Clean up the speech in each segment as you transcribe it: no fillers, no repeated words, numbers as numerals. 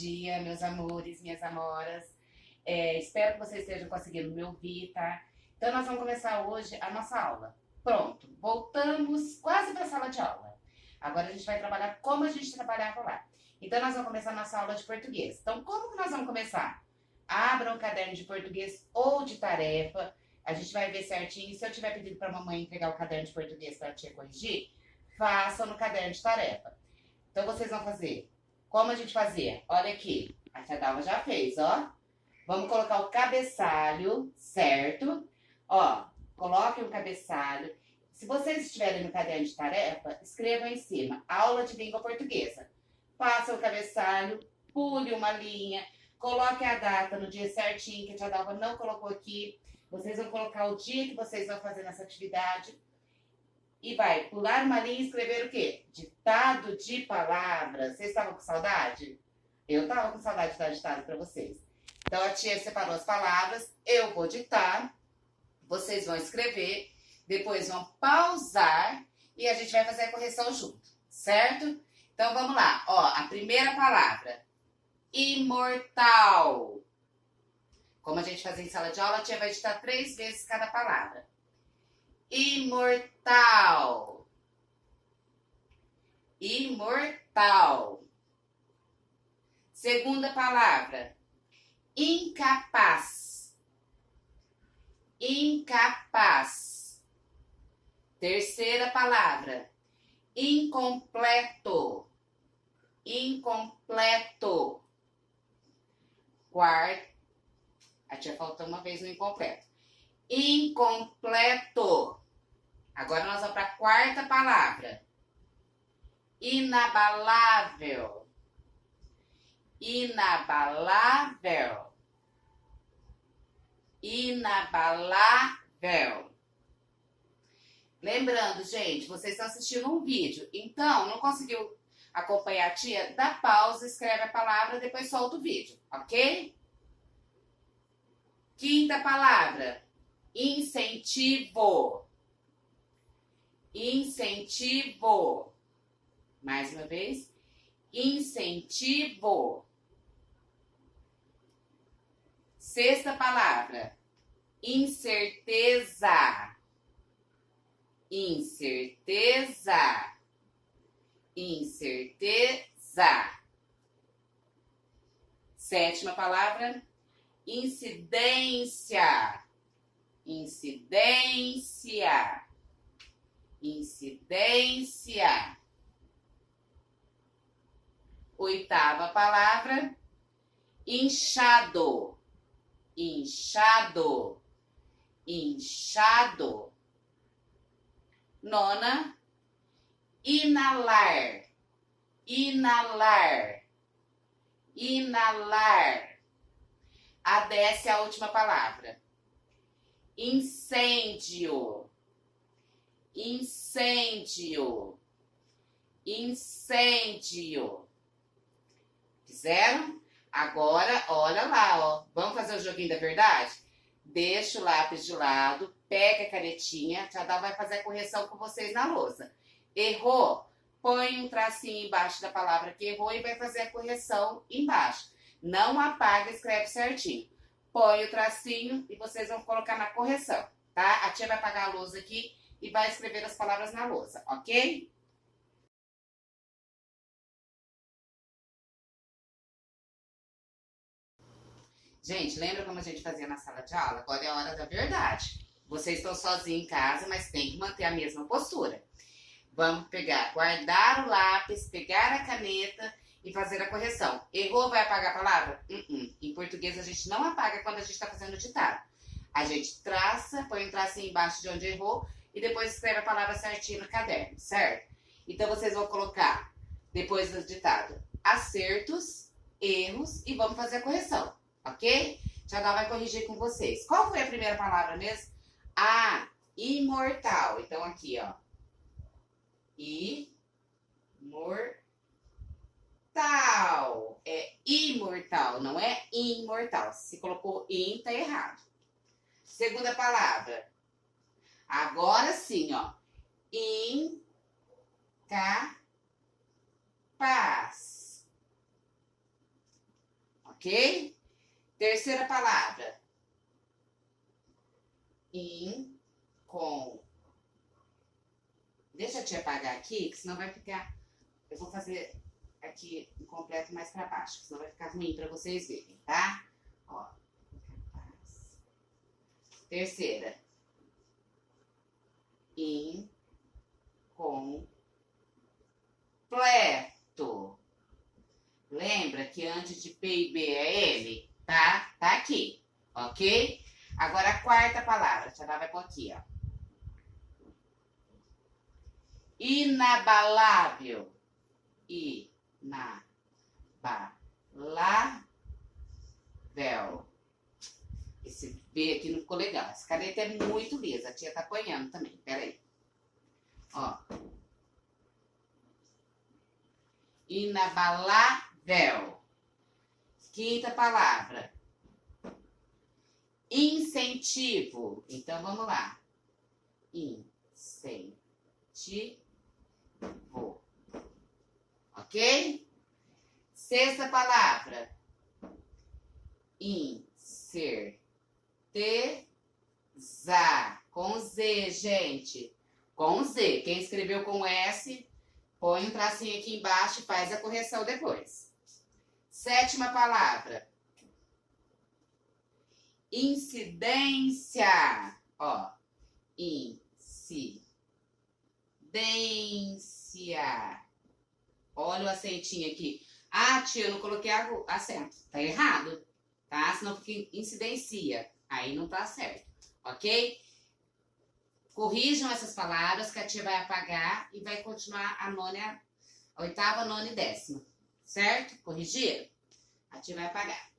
dia, meus amores, minhas amoras. Espero que vocês estejam conseguindo me ouvir, tá? Então, nós vamos começar hoje a nossa aula. Pronto, voltamos quase para a sala de aula. Agora a gente vai trabalhar como a gente trabalhava lá. Então, nós vamos começar a nossa aula de português. Então, como que nós vamos começar? Abra um caderno de português ou de tarefa. A gente vai ver certinho. Se eu tiver pedido para a mamãe entregar o caderno de português para a tia corrigir, façam no caderno de tarefa. Então, vocês vão fazer como a gente fazia. Olha aqui, a tia Dalva já fez, ó. Vamos colocar o cabeçalho, certo? Ó, coloquem o cabeçalho. Se vocês estiverem no caderno de tarefa, escrevam em cima, aula de língua portuguesa. Passa o cabeçalho, pule uma linha, coloque a data no dia certinho, que a tia Dalva não colocou aqui. Vocês vão colocar o dia que vocês vão fazer nessa atividade. E vai pular uma linha e escrever o quê? Ditado de palavras. Vocês estavam com saudade? Eu estava com saudade de dar ditado para vocês. Então, a tia separou as palavras, eu vou ditar, vocês vão escrever, depois vão pausar e a gente vai fazer a correção junto, certo? Então, vamos lá. Ó, a primeira palavra, imortal. Como a gente fazia em sala de aula, a tia vai ditar 3 vezes cada palavra. Imortal. Imortal. Segunda palavra, incapaz. Incapaz. Terceira palavra, incompleto. Incompleto. Quarta, a tia faltou uma vez no incompleto. Incompleto. Agora nós vamos para a quarta palavra. Inabalável. Inabalável. Inabalável. Lembrando, gente, vocês estão assistindo um vídeo, então não conseguiu acompanhar a tia? Dá pausa, escreve a palavra, depois solta o vídeo, ok? Quinta palavra, incentivo. Incentivo. Mais uma vez, incentivo. Sexta palavra, incerteza. Incerteza. Incerteza. Sétima palavra, incidência. Incidência. Incidência. Oitava palavra, inchado. Inchado. Inchado. Nona, inalar. Inalar. Inalar. A 10ª, a última palavra, incêndio. Incêndio. Incêndio. Fizeram? Agora, olha lá, ó. Vamos fazer o joguinho da verdade? Deixa o lápis de lado, pega a canetinha, já vai fazer a correção com vocês na lousa. Errou? Põe um tracinho embaixo da palavra que errou e vai fazer a correção embaixo. Não apaga, escreve certinho. Põe o tracinho e vocês vão colocar na correção, tá? A tia vai apagar a lousa aqui e vai escrever as palavras na lousa, ok? Gente, lembra como a gente fazia na sala de aula? Agora é a hora da verdade. Vocês estão sozinhos em casa, mas tem que manter a mesma postura. Vamos pegar, guardar o lápis, pegar a caneta e fazer a correção. Errou, vai apagar a palavra? Em português a gente não apaga quando a gente está fazendo o ditado. A gente traça, põe um tracinho embaixo de onde errou e depois escreve a palavra certinho no caderno, certo? Então vocês vão colocar, depois do ditado, acertos, erros e vamos fazer a correção, ok? Já vai corrigir com vocês. Qual foi a primeira palavra mesmo? Ah, imortal. Então aqui, ó. Imortal. É imortal, não é imortal. Se colocou in, tá errado. Segunda palavra. Agora sim, ó. Incapaz. ok? Terceira palavra. Com. Deixa eu te apagar aqui, que senão vai ficar... Eu vou fazer aqui um completo mais para baixo, senão vai ficar ruim para vocês verem, tá? Ó. Terceira. Incompleto. Lembra que antes de P e B é L? Tá? Tá aqui, ok? Agora a quarta palavra. A Tia Dá vai pôr aqui, ó. Inabalável. Inabalável. Esse B aqui não ficou legal. Essa caneta é muito lisa. A tia tá apanhando também. Pera aí. Ó. Inabalável. Quinta palavra. Incentivo. Então, vamos lá. Incentivo. Ok? Sexta palavra. Incerteza. Com Z, gente. Com Z. Quem escreveu com S, põe um tracinho aqui embaixo e faz a correção depois. Sétima palavra. Incidência. Ó. Incidência. Olha o acentinho aqui. Ah, tia, eu não coloquei acento. Tá errado, tá? Senão fica incidencia. Aí não tá certo, ok? Corrijam essas palavras que a tia vai apagar e vai continuar a oitava, nona e décima. Certo? Corrigiram? A tia vai apagar.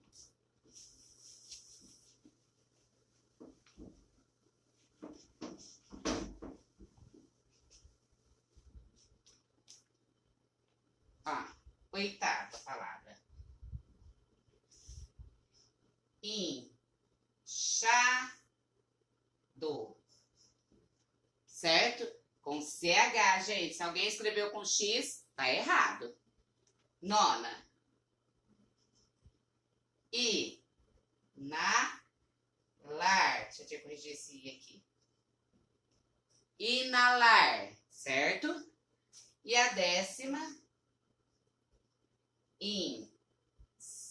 Ó, oitava palavra. Inchado. Certo? Com CH, gente. Se alguém escreveu com X, tá errado. Nona. Inalar. Deixa eu corrigir esse I aqui. Inalar, certo? E a décima. Incêndio.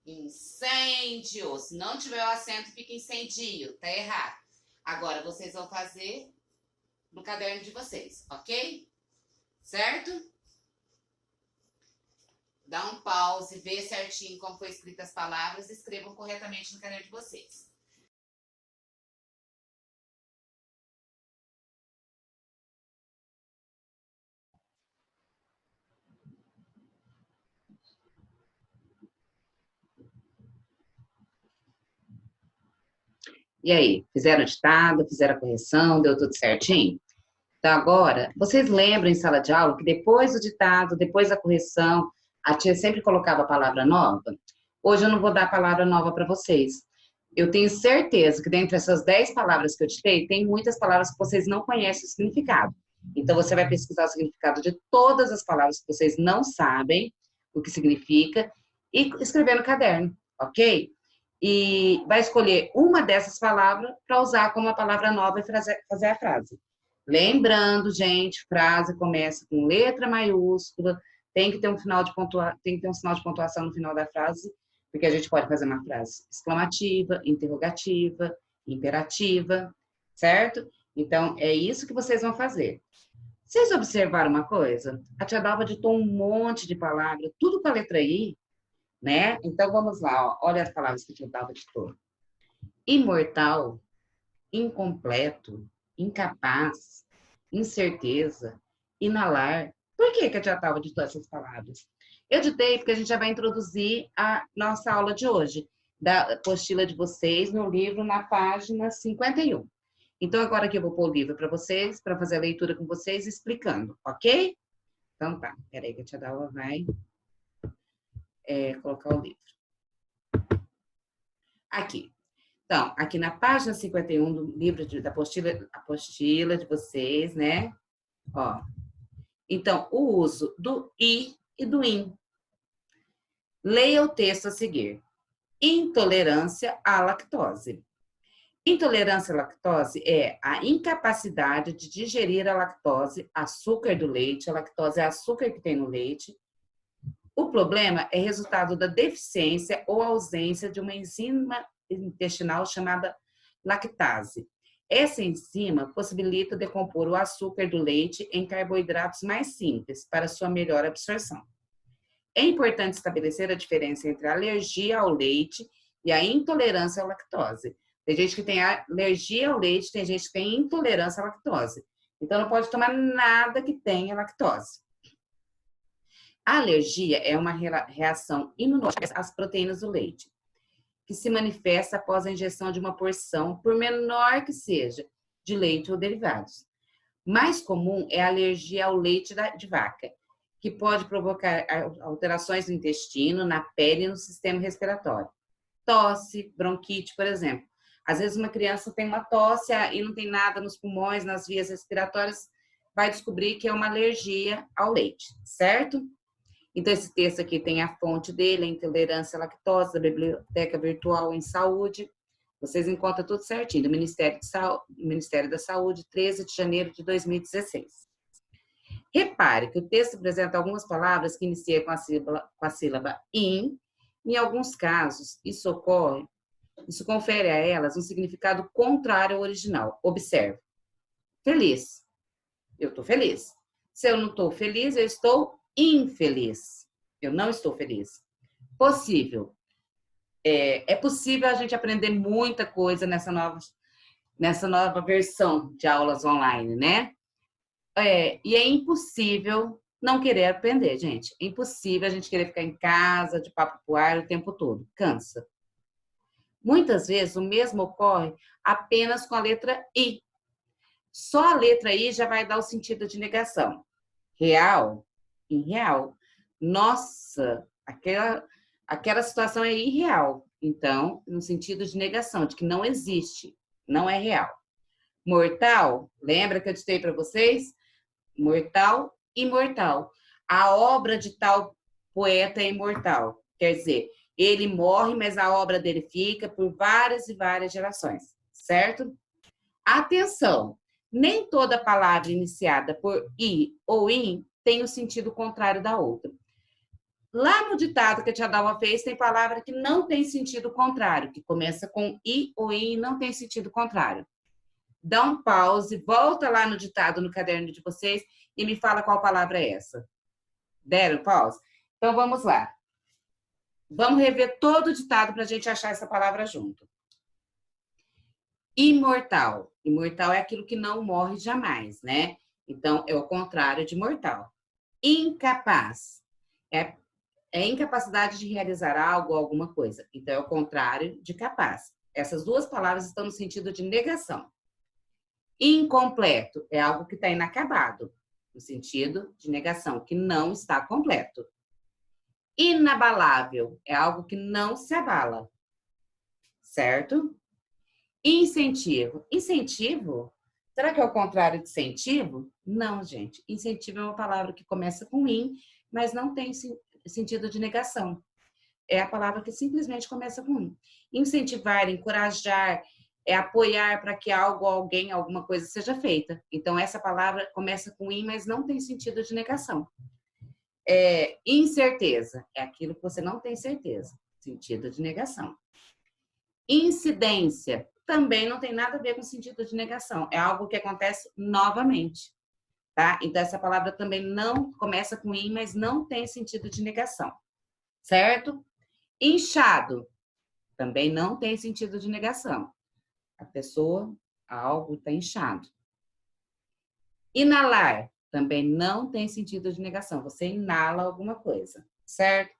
Incêndio. Se não tiver o acento, fica incendio. Tá errado. Agora, vocês vão fazer no caderno de vocês, ok? Certo? Dá um pause, vê certinho como foi escrita as palavras e escrevam corretamente no caderno de vocês. E aí, fizeram o ditado, fizeram a correção, deu tudo certinho? Então, agora, vocês lembram em sala de aula que depois do ditado, depois da correção, a tia sempre colocava a palavra nova? Hoje eu não vou dar a palavra nova para vocês. Eu tenho certeza que dentre essas 10 palavras que eu ditei, tem muitas palavras que vocês não conhecem o significado. Então, você vai pesquisar o significado de todas as palavras que vocês não sabem o que significa e escrever no caderno, ok? E vai escolher uma dessas palavras para usar como a palavra nova e fazer a frase. Lembrando, gente, frase começa com letra maiúscula, tem que ter um sinal de pontuação no final da frase, porque a gente pode fazer uma frase exclamativa, interrogativa, imperativa, certo? Então, é isso que vocês vão fazer. Vocês observaram uma coisa? A tia Dalva ditou um monte de palavras, tudo com a letra I, né? Então, vamos lá, ó. Olha as palavras que a tia Dalva ditou. Imortal, incompleto, incapaz, incerteza, inalar. Por que a tia Dalva ditou essas palavras? Eu ditei porque a gente já vai introduzir a nossa aula de hoje, da apostila de vocês no livro na página 51. Então, agora aqui eu vou pôr o livro para vocês, para fazer a leitura com vocês, explicando, ok? Então tá, peraí que a tia Dalva vai colocar o livro. Aqui. Então, aqui na página 51 do livro da apostila de vocês, né? Ó, Então, o uso do i e do in. Leia o texto a seguir. Intolerância à lactose. Intolerância à lactose é a incapacidade de digerir a lactose, açúcar do leite. A lactose é açúcar que tem no leite. O problema é resultado da deficiência ou ausência de uma enzima intestinal chamada lactase. Essa enzima possibilita decompor o açúcar do leite em carboidratos mais simples para sua melhor absorção. É importante estabelecer a diferença entre a alergia ao leite e a intolerância à lactose. Tem gente que tem alergia ao leite, tem gente que tem intolerância à lactose. Então, não pode tomar nada que tenha lactose. A alergia é uma reação imunológica às proteínas do leite, que se manifesta após a ingestão de uma porção, por menor que seja, de leite ou derivados. Mais comum é a alergia ao leite de vaca, que pode provocar alterações no intestino, na pele e no sistema respiratório. Tosse, bronquite, por exemplo. Às vezes uma criança tem uma tosse e não tem nada nos pulmões, nas vias respiratórias, vai descobrir que é uma alergia ao leite, certo? Então, esse texto aqui tem a fonte dele, a intolerância à lactose, da Biblioteca Virtual em Saúde. Vocês encontram tudo certinho, do Ministério da Saúde, 13 de janeiro de 2016. Repare que o texto apresenta algumas palavras que iniciam com a sílaba in. Em alguns casos, isso confere a elas um significado contrário ao original. Observe. Feliz. Eu estou feliz. Se eu não estou feliz, eu estou infeliz. Eu não estou feliz. Possível. É possível a gente aprender muita coisa nessa nova versão de aulas online, né? E é impossível não querer aprender, gente. É impossível a gente querer ficar em casa, de papo pro ar o tempo todo. Cansa. Muitas vezes o mesmo ocorre apenas com a letra I. Só a letra I já vai dar o sentido de negação. Real, irreal. Nossa, aquela situação é irreal. Então, no sentido de negação, de que não existe, não é real. Mortal, lembra que eu disse para vocês? Mortal, imortal. A obra de tal poeta é imortal. Quer dizer, ele morre, mas a obra dele fica por várias e várias gerações, certo? Atenção! Nem toda palavra iniciada por i ou in tem o sentido contrário da outra. Lá no ditado que a tia Dalma fez, tem palavra que não tem sentido contrário, que começa com i ou in e não tem sentido contrário. Dá um pause, volta lá no ditado, no caderno de vocês, e me fala qual palavra é essa. Deram pause? Então, vamos lá. Vamos rever todo o ditado para a gente achar essa palavra junto. Imortal. Imortal é aquilo que não morre jamais, né? Então, é o contrário de mortal. Incapaz. É incapacidade de realizar algo ou alguma coisa. Então, é o contrário de capaz. Essas duas palavras estão no sentido de negação. Incompleto é algo que está inacabado, no sentido de negação, que não está completo. Inabalável é algo que não se abala, certo? Incentivo. Incentivo? Será que é o contrário de incentivo? Não, gente. Incentivo é uma palavra que começa com in, mas não tem sentido de negação. É a palavra que simplesmente começa com in. Incentivar, encorajar, é apoiar para que algo, alguém, alguma coisa seja feita. Então, essa palavra começa com in, mas não tem sentido de negação. Incerteza é aquilo que você não tem certeza, sentido de negação. Incidência também não tem nada a ver com sentido de negação, é algo que acontece novamente, tá? Então, essa palavra também não começa com in, mas não tem sentido de negação, certo? Inchado também não tem sentido de negação. A pessoa, algo está inchado. Inalar também não tem sentido de negação. Você inala alguma coisa, certo?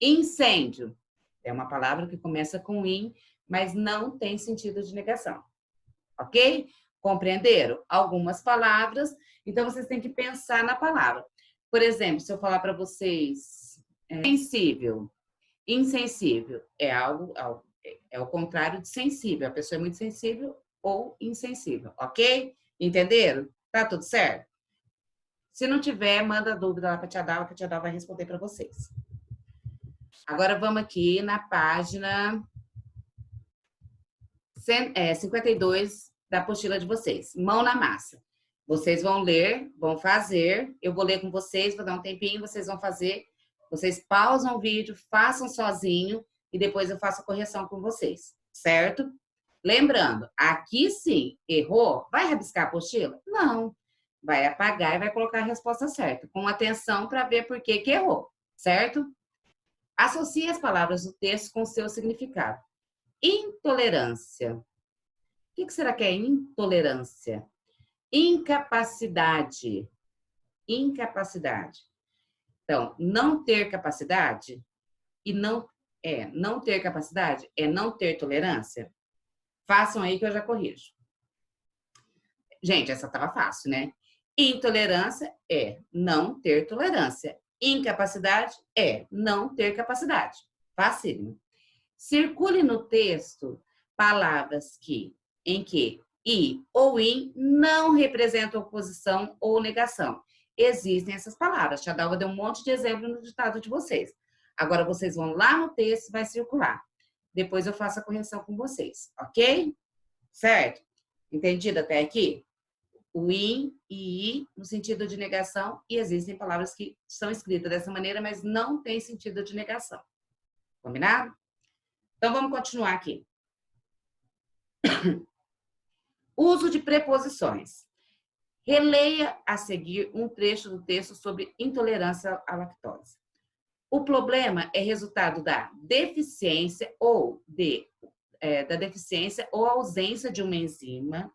Incêndio é uma palavra que começa com in, mas não tem sentido de negação. Ok? Compreenderam? Algumas palavras, então vocês têm que pensar na palavra. Por exemplo, se eu falar para vocês sensível, insensível, é o contrário de sensível. A pessoa é muito sensível ou insensível, ok? Entenderam? Tá tudo certo? Se não tiver, manda dúvida lá para a tia Dalva, que a tia Dalva vai responder para vocês. Agora vamos aqui na página 52 da apostila de vocês. Mão na massa. Vocês vão ler, vão fazer. Eu vou ler com vocês, vou dar um tempinho, vocês vão fazer. Vocês pausam o vídeo, façam sozinho e depois eu faço a correção com vocês, certo? Lembrando, aqui sim, errou, vai rabiscar a apostila? Não. Vai apagar e vai colocar a resposta certa, com atenção para ver por que que errou, certo? Associe as palavras do texto com seu significado. Intolerância. O que será que é intolerância? Incapacidade. Incapacidade. Então, não ter capacidade e não ter capacidade é não ter tolerância. Façam aí que eu já corrijo. Gente, essa estava fácil, né? Intolerância é não ter tolerância. Incapacidade é não ter capacidade. Facílimo. Circule no texto palavras em que e ou in não representam oposição ou negação. Existem essas palavras. Tia Dalva deu um monte de exemplo no ditado de vocês. Agora vocês vão lá no texto e vai circular. Depois eu faço a correção com vocês, ok? Certo? Entendido até aqui? O in e i no sentido de negação, e existem palavras que são escritas dessa maneira, mas não tem sentido de negação. Combinado? Então, vamos continuar aqui. Uso de preposições. Releia a seguir um trecho do texto sobre intolerância à lactose. O problema é resultado da deficiência ou ausência de uma enzima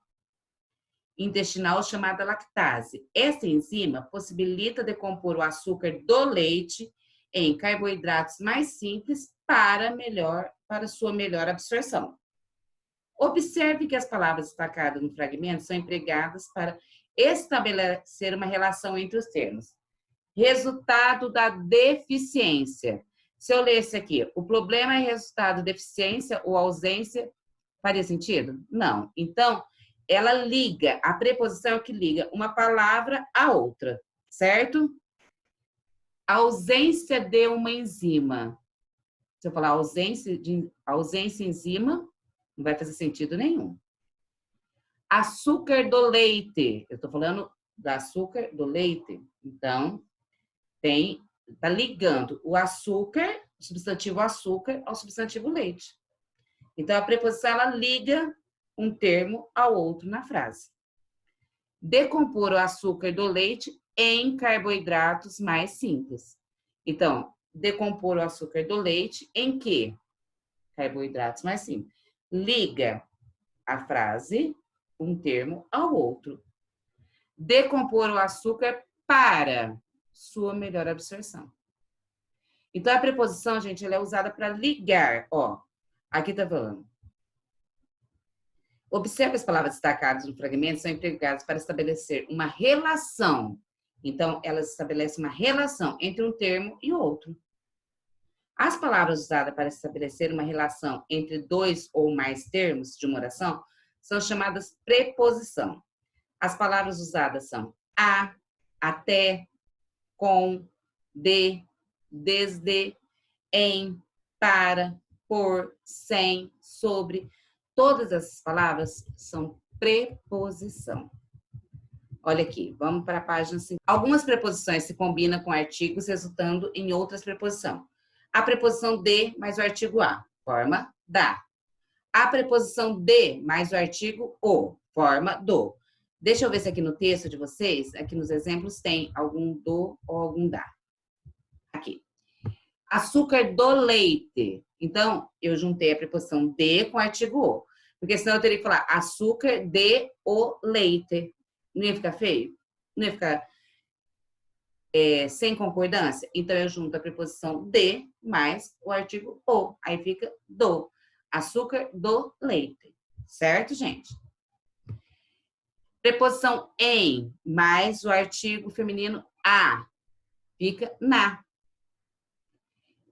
intestinal chamada lactase. Essa enzima possibilita decompor o açúcar do leite em carboidratos mais simples para sua melhor absorção. Observe que as palavras destacadas no fragmento são empregadas para estabelecer uma relação entre os termos. Resultado da deficiência. Se eu lesse aqui, o problema é resultado de deficiência ou ausência, faria sentido? Não. Então, ela liga, a preposição é que liga uma palavra a outra, certo? Ausência de uma enzima. Se eu falar ausência enzima, não vai fazer sentido nenhum. Açúcar do leite. Eu estou falando do açúcar do leite. Então, tá ligando o açúcar, o substantivo açúcar, ao substantivo leite. Então, a preposição, ela liga um termo ao outro na frase. Decompor o açúcar do leite em carboidratos mais simples. Então, decompor o açúcar do leite em que? Carboidratos mais simples. Liga a frase, um termo ao outro. Decompor o açúcar para sua melhor absorção. Então, a preposição, gente, ela é usada para ligar. Ó, aqui tá falando. Observe as palavras destacadas no fragmento são empregadas para estabelecer uma relação. Então, elas estabelecem uma relação entre um termo e outro. As palavras usadas para estabelecer uma relação entre dois ou mais termos de uma oração são chamadas preposição. As palavras usadas são a, até, com, de, desde, em, para, por, sem, sobre. Todas essas palavras são preposição. Olha aqui, vamos para a página 5. Algumas preposições se combinam com artigos, resultando em outras preposições. A preposição de mais o artigo a, forma da. A preposição de mais o artigo o, forma do. Deixa eu ver se aqui no texto de vocês, aqui nos exemplos, tem algum do ou algum da. Aqui. Açúcar do leite. Então, eu juntei a preposição de com o artigo o. Porque senão eu teria que falar açúcar de o leite. Não ia ficar feio? Não ia ficar sem concordância? Então, eu junto a preposição de mais o artigo o. Aí fica do. Açúcar do leite. Certo, gente? Preposição em mais o artigo feminino a. Fica na.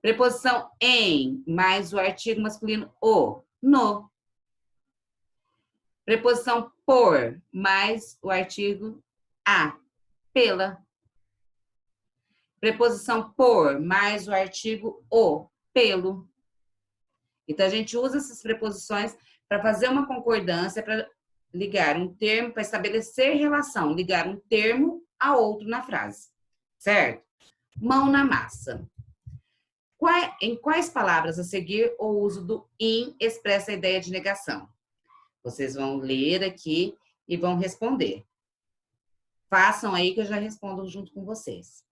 Preposição em mais o artigo masculino o. No. Preposição por mais o artigo a. Pela. Preposição por mais o artigo o, pelo. Então, a gente usa essas preposições para fazer uma concordância, para ligar um termo, para estabelecer relação, ligar um termo a outro na frase, certo? Mão na massa. Em quais palavras a seguir o uso do in expressa a ideia de negação? Vocês vão ler aqui e vão responder. Façam aí que eu já respondo junto com vocês.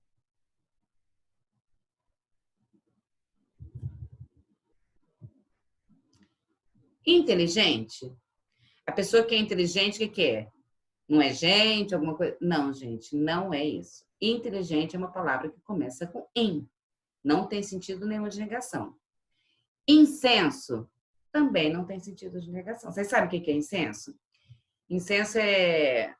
Inteligente. A pessoa que é inteligente, o que é? Não é gente, alguma coisa? Não, gente, não é isso. Inteligente é uma palavra que começa com in. Não tem sentido nenhuma de negação. Incenso também não tem sentido de negação. Vocês sabem o que é incenso? Incenso é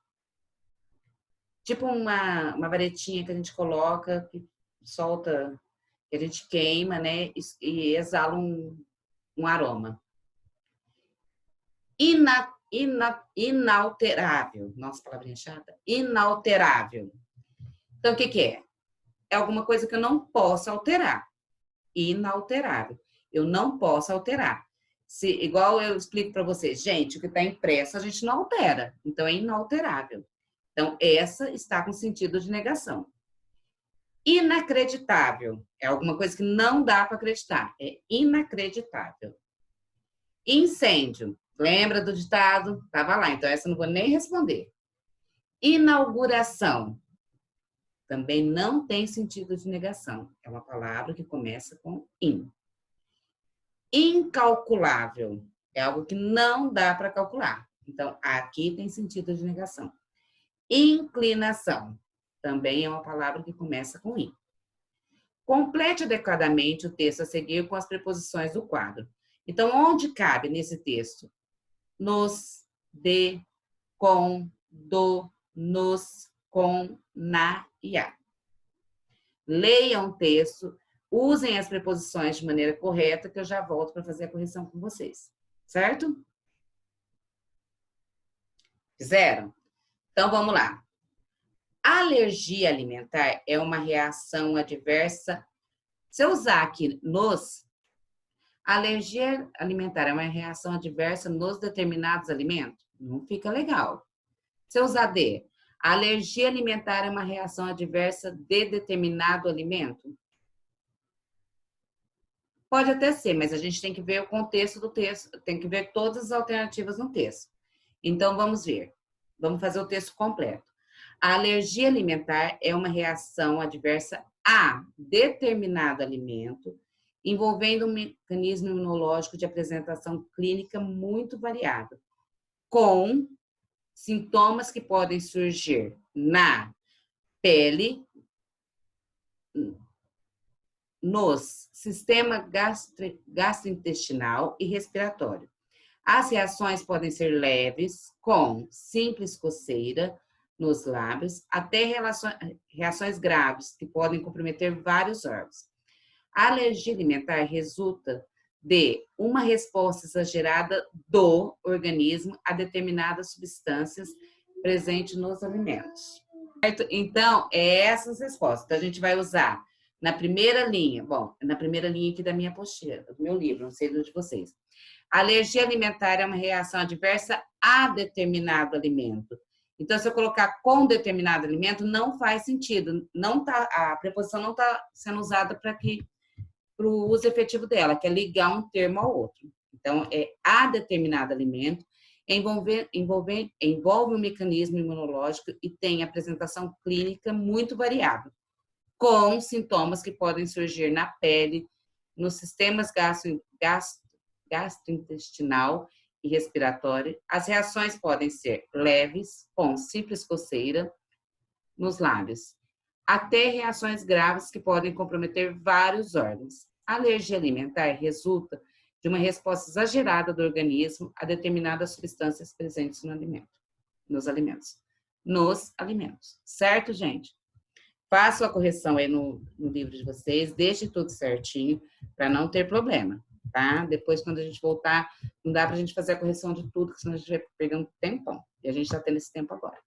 tipo uma varetinha que a gente coloca, que solta, que a gente queima, né? E exala um aroma. Inalterável. Nossa, palavrinha chata. Inalterável. Então, o que é? É alguma coisa que eu não posso alterar. Inalterável. Eu não posso alterar. Igual eu explico para vocês, gente, o que está impresso a gente não altera. Então, é inalterável. Então, essa está com sentido de negação. Inacreditável. É alguma coisa que não dá para acreditar. É inacreditável. Incêndio. Lembra do ditado? Estava lá, então essa eu não vou nem responder. Inauguração. Também não tem sentido de negação. É uma palavra que começa com in. Incalculável. É algo que não dá para calcular. Então, aqui tem sentido de negação. Inclinação. Também é uma palavra que começa com in. Complete adequadamente o texto a seguir com as preposições do quadro. Então, onde cabe nesse texto? Nos, de, com, do, nos, com, na e a. Leiam o texto, usem as preposições de maneira correta, que eu já volto para fazer a correção com vocês. Certo? Fizeram? Então, vamos lá. Alergia alimentar é uma reação adversa. Se eu usar aqui nos, alergia alimentar é uma reação adversa nos determinados alimentos? Não fica legal. Se eu usar de, a alergia alimentar é uma reação adversa de determinado alimento? Pode até ser, mas a gente tem que ver o contexto do texto, tem que ver todas as alternativas no texto. Então, vamos ver. Vamos fazer o texto completo. A alergia alimentar é uma reação adversa a determinado alimento, envolvendo um mecanismo imunológico de apresentação clínica muito variado, com sintomas que podem surgir na pele, nos sistema gastrointestinal e respiratório. As reações podem ser leves, com simples coceira nos lábios, até reações graves, que podem comprometer vários órgãos. A alergia alimentar resulta de uma resposta exagerada do organismo a determinadas substâncias presentes nos alimentos. Certo? Então, é essas respostas. Então, a gente vai usar na primeira linha, bom, na primeira linha aqui da minha apostila, do meu livro, não sei do de vocês. A alergia alimentar é uma reação adversa a determinado alimento. Então, se eu colocar com determinado alimento, não faz sentido. Não tá, a preposição não está sendo usada para o uso efetivo dela, que é ligar um termo ao outro. Então, é a determinado alimento, envolve um mecanismo imunológico e tem apresentação clínica muito variável, com sintomas que podem surgir na pele, nos sistemas gastrointestinal e respiratório. As reações podem ser leves, com simples coceira nos lábios, até reações graves que podem comprometer vários órgãos. A alergia alimentar resulta de uma resposta exagerada do organismo a determinadas substâncias presentes no alimento, nos alimentos. Certo, gente? Faço a correção aí no livro de vocês, deixe tudo certinho, para não ter problema, tá? Depois, quando a gente voltar, não dá para a gente fazer a correção de tudo, senão a gente vai pegando tempão. E a gente está tendo esse tempo agora.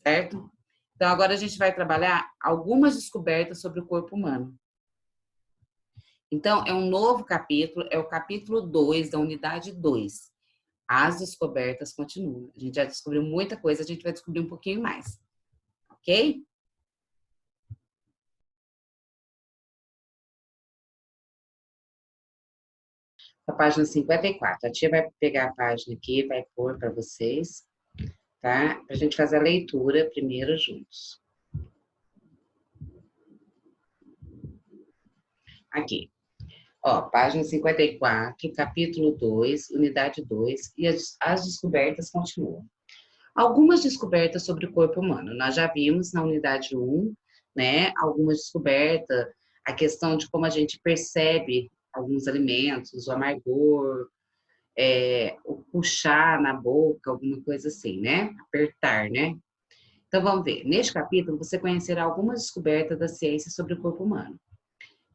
Certo? Então, agora a gente vai trabalhar algumas descobertas sobre o corpo humano. Então, é um novo capítulo, é o capítulo 2 da unidade 2. As descobertas continuam. A gente já descobriu muita coisa, a gente vai descobrir um pouquinho mais. Ok? A página 54. A tia vai pegar a página aqui, vai pôr para vocês, tá? Para a gente fazer a leitura primeiro juntos. Aqui. Ó, página 54, capítulo 2, unidade 2, e as descobertas continuam. Algumas descobertas sobre o corpo humano. Nós já vimos na unidade 1, né, algumas descobertas, a questão de como a gente percebe alguns alimentos, o amargor, o puxar na boca, alguma coisa assim, né? Apertar, né? Então vamos ver. Neste capítulo, você conhecerá algumas descobertas da ciência sobre o corpo humano.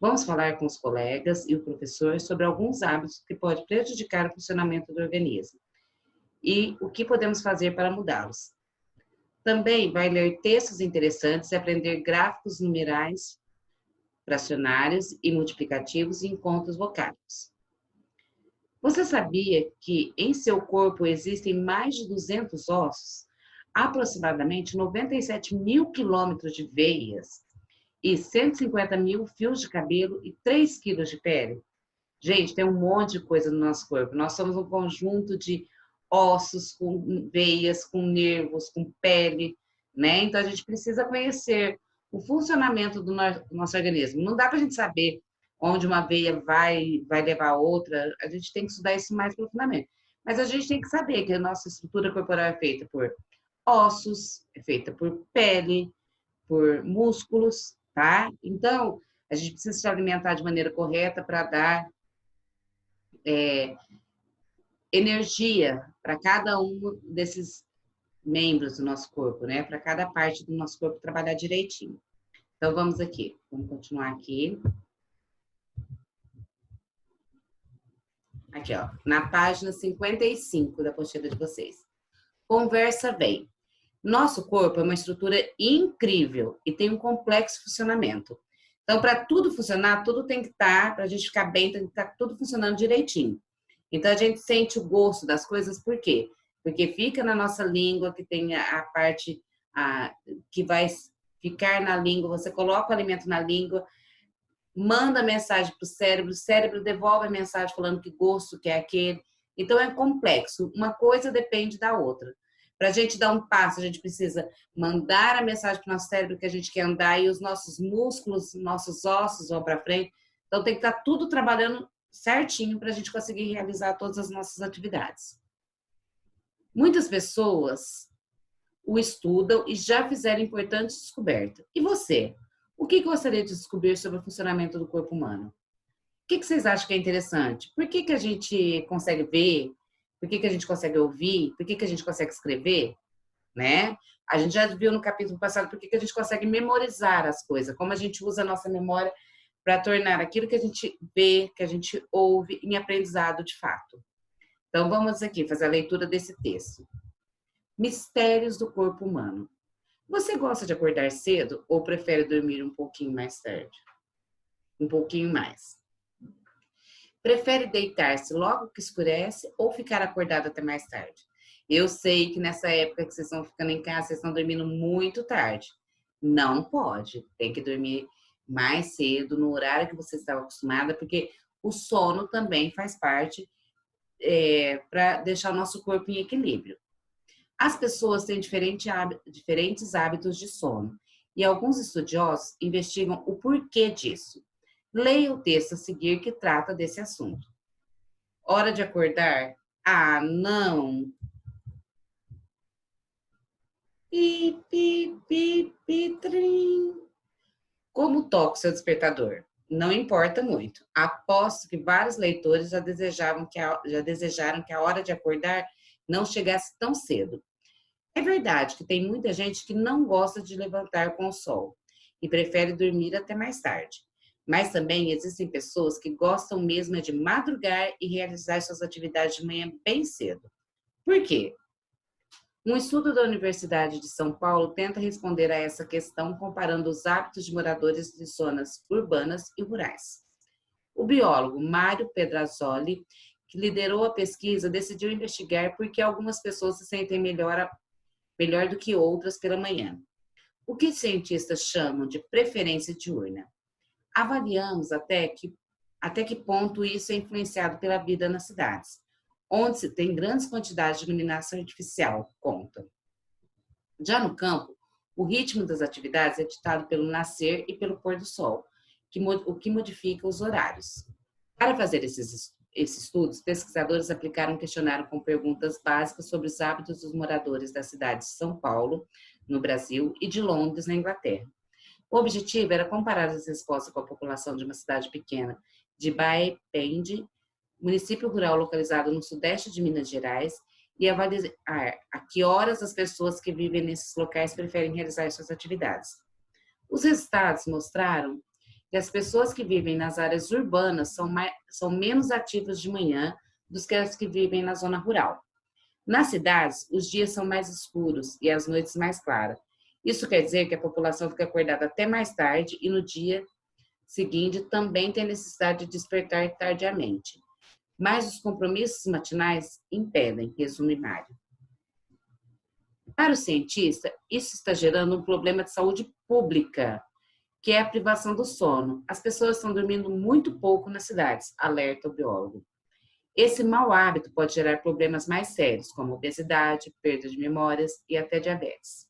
Vamos falar com os colegas e o professor sobre alguns hábitos que podem prejudicar o funcionamento do organismo e o que podemos fazer para mudá-los. Também vai ler textos interessantes e aprender gráficos numerais, fracionários e multiplicativos e encontros vocábulos. Você sabia que em seu corpo existem mais de 200 ossos, aproximadamente 97 mil quilômetros de veias e 150 mil fios de cabelo e 3 quilos de pele? Gente, tem um monte de coisa no nosso corpo. Nós somos um conjunto de ossos, com veias, com nervos, com pele, né? Então, a gente precisa conhecer o funcionamento do nosso organismo. Não dá para a gente saber onde uma veia vai levar a outra. A gente tem que estudar isso mais profundamente. Mas a gente tem que saber que a nossa estrutura corporal é feita por ossos, é feita por pele, por músculos, tá? Então, a gente precisa se alimentar de maneira correta para dar energia para cada um desses membros do nosso corpo, né? Para cada parte do nosso corpo trabalhar direitinho. Então, vamos aqui. Vamos continuar aqui. Aqui, ó. Na página 55 da apostila de vocês. Conversa bem. Nosso corpo é uma estrutura incrível e tem um complexo funcionamento. Então, para tudo funcionar, tudo tem que estar, para a gente ficar bem, tem que estar tudo funcionando direitinho. Então, a gente sente o gosto das coisas, por quê? Porque fica na nossa língua, que tem a parte que vai ficar na língua, você coloca o alimento na língua, manda mensagem para o cérebro devolve a mensagem falando que gosto que é aquele. Então, é complexo, uma coisa depende da outra. Para a gente dar um passo, a gente precisa mandar a mensagem para o nosso cérebro que a gente quer andar e os nossos músculos, nossos ossos vão para frente. Então, tem que estar tudo trabalhando certinho para a gente conseguir realizar todas as nossas atividades. Muitas pessoas o estudam e já fizeram importantes descobertas. E você? O que gostaria de descobrir sobre o funcionamento do corpo humano? O que vocês acham que é interessante? Por que a gente consegue ver? Por que a gente consegue ouvir? Por que a gente consegue escrever? Né? A gente já viu no capítulo passado por que a gente consegue memorizar as coisas, como a gente usa a nossa memória para tornar aquilo que a gente vê, que a gente ouve, em aprendizado de fato. Então, vamos aqui fazer a leitura desse texto. Mistérios do corpo humano. Você gosta de acordar cedo ou prefere dormir um pouquinho mais tarde? Um pouquinho mais. Prefere deitar-se logo que escurece ou ficar acordado até mais tarde? Eu sei que nessa época que vocês estão ficando em casa, vocês estão dormindo muito tarde. Não pode. Tem que dormir mais cedo, no horário que você estava acostumada, porque o sono também faz parte para deixar o nosso corpo em equilíbrio. As pessoas têm diferentes hábitos de sono e alguns estudiosos investigam o porquê disso. Leia o texto a seguir que trata desse assunto. Hora de acordar? Ah, não! Pi, pi, pi, pi, trim. Como toca o seu despertador? Não importa muito. Aposto que vários leitores já desejaram que a hora de acordar não chegasse tão cedo. É verdade que tem muita gente que não gosta de levantar com o sol e prefere dormir até mais tarde. Mas também existem pessoas que gostam mesmo de madrugar e realizar suas atividades de manhã bem cedo. Por quê? Um estudo da Universidade de São Paulo tenta responder a essa questão comparando os hábitos de moradores de zonas urbanas e rurais. O biólogo Mário Pedrazzoli, que liderou a pesquisa, decidiu investigar por que algumas pessoas se sentem melhor do que outras pela manhã. O que cientistas chamam de preferência diurna. Avaliamos até que ponto isso é influenciado pela vida nas cidades, onde se tem grandes quantidades de iluminação artificial, conta. Já no campo, o ritmo das atividades é ditado pelo nascer e pelo pôr do sol, o que modifica os horários. Para fazer esses estudos, pesquisadores aplicaram um questionário com perguntas básicas sobre os hábitos dos moradores da cidade de São Paulo, no Brasil, e de Londres, na Inglaterra. O objetivo era comparar as respostas com a população de uma cidade pequena de Baepende, município rural localizado no sudeste de Minas Gerais, e avaliar a que horas as pessoas que vivem nesses locais preferem realizar suas atividades. Os resultados mostraram que as pessoas que vivem nas áreas urbanas são menos ativas de manhã do que as que vivem na zona rural. Nas cidades, os dias são mais escuros e as noites mais claras. Isso quer dizer que a população fica acordada até mais tarde e no dia seguinte também tem necessidade de despertar tardiamente. Mas os compromissos matinais impedem, resume Mário. Para o cientista, isso está gerando um problema de saúde pública, que é a privação do sono. As pessoas estão dormindo muito pouco nas cidades, alerta o biólogo. Esse mau hábito pode gerar problemas mais sérios, como obesidade, perda de memórias e até diabetes.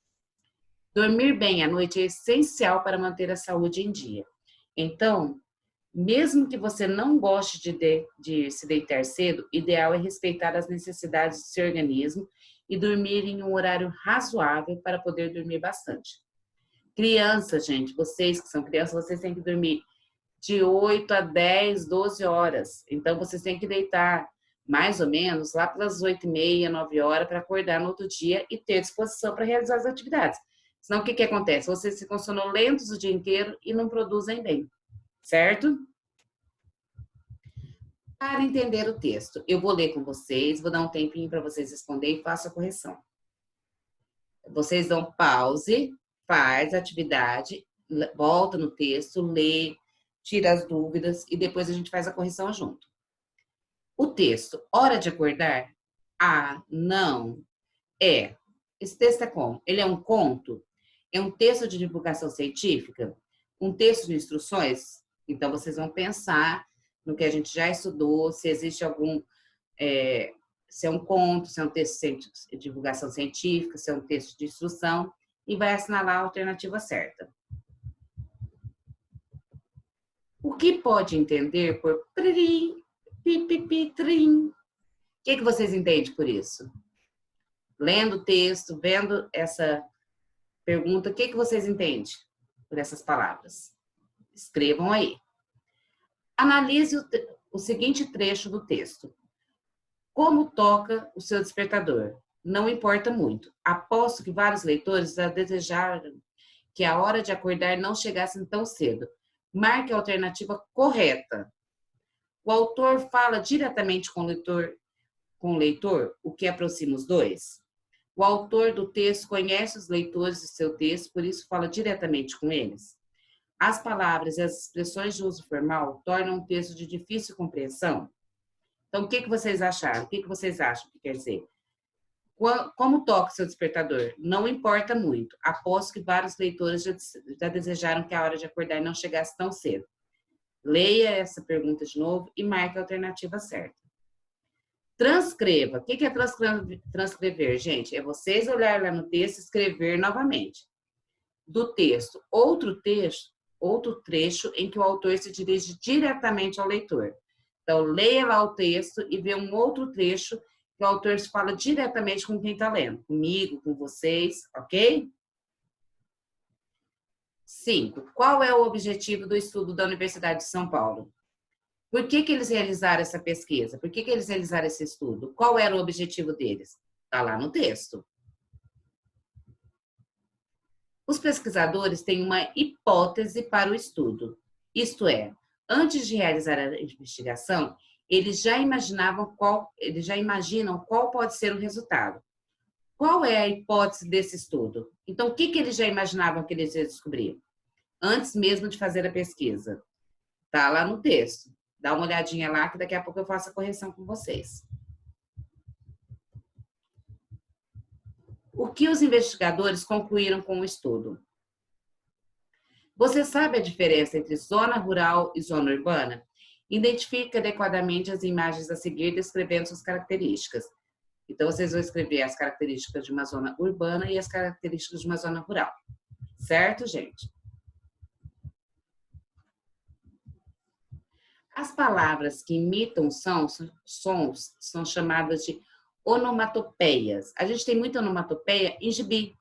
Dormir bem à noite é essencial para manter a saúde em dia. Então, mesmo que você não goste de se deitar cedo, o ideal é respeitar as necessidades do seu organismo e dormir em um horário razoável para poder dormir bastante. Crianças, gente, vocês que são crianças, vocês têm que dormir de 8 a 10, 12 horas. Então, vocês têm que deitar mais ou menos lá pelas 8h30, 9 horas para acordar no outro dia e ter disposição para realizar as atividades. Senão, o que acontece? Vocês ficam sonolentos o dia inteiro e não produzem bem, certo? Para entender o texto, eu vou ler com vocês, vou dar um tempinho para vocês responderem e façam a correção. Vocês dão pause, faz a atividade, volta no texto, lê, tira as dúvidas e depois a gente faz a correção junto. O texto, hora de acordar? Ah, não, é. Esse texto é como? Ele é um conto? É um texto de divulgação científica? Um texto de instruções? Então, vocês vão pensar no que a gente já estudou, se existe algum, se é um conto, se é um texto de divulgação científica, se é um texto de instrução, e vai assinalar a alternativa certa. O que pode entender por trim, pipipi, trim? O que vocês entendem por isso? Lendo o texto, vendo essa pergunta, o que vocês entendem por essas palavras? Escrevam aí. Analise o seguinte trecho do texto. Como toca o seu despertador? Não importa muito. Aposto que vários leitores já desejaram que a hora de acordar não chegasse tão cedo. Marque a alternativa correta. O autor fala diretamente com o leitor, o que aproxima os dois. O autor do texto conhece os leitores do seu texto, por isso fala diretamente com eles. As palavras e as expressões de uso formal tornam um texto de difícil compreensão. Então, o que vocês acharam? O que vocês acham que quer dizer? Como toca o seu despertador? Não importa muito. Aposto que vários leitores já desejaram que a hora de acordar não chegasse tão cedo. Leia essa pergunta de novo e marque a alternativa certa. Transcreva. O que é transcrever, gente? É vocês olharem lá no texto e escrever novamente. Do texto, outro trecho em que o autor se dirige diretamente ao leitor. Então, leia lá o texto e vê um outro trecho que o autor fala diretamente com quem está lendo. Comigo, com vocês, ok? 5. Qual é o objetivo do estudo da Universidade de São Paulo? Por que eles realizaram essa pesquisa? Por que eles realizaram esse estudo? Qual era o objetivo deles? Está lá no texto. Os pesquisadores têm uma hipótese para o estudo. Isto é, antes de realizar a investigação, eles já imaginam qual pode ser o resultado. qual é a hipótese desse estudo? Então, o que eles já imaginavam que eles iam descobrir? Antes mesmo de fazer a pesquisa. Tá lá no texto. Dá uma olhadinha lá, que daqui a pouco eu faço a correção com vocês. O que os investigadores concluíram com o estudo? Você sabe a diferença entre zona rural e zona urbana? Identifique adequadamente as imagens a seguir, descrevendo suas características. Então, vocês vão escrever as características de uma zona urbana e as características de uma zona rural. Certo, gente? As palavras que imitam sons são chamadas de onomatopeias. A gente tem muita onomatopeia em gibi.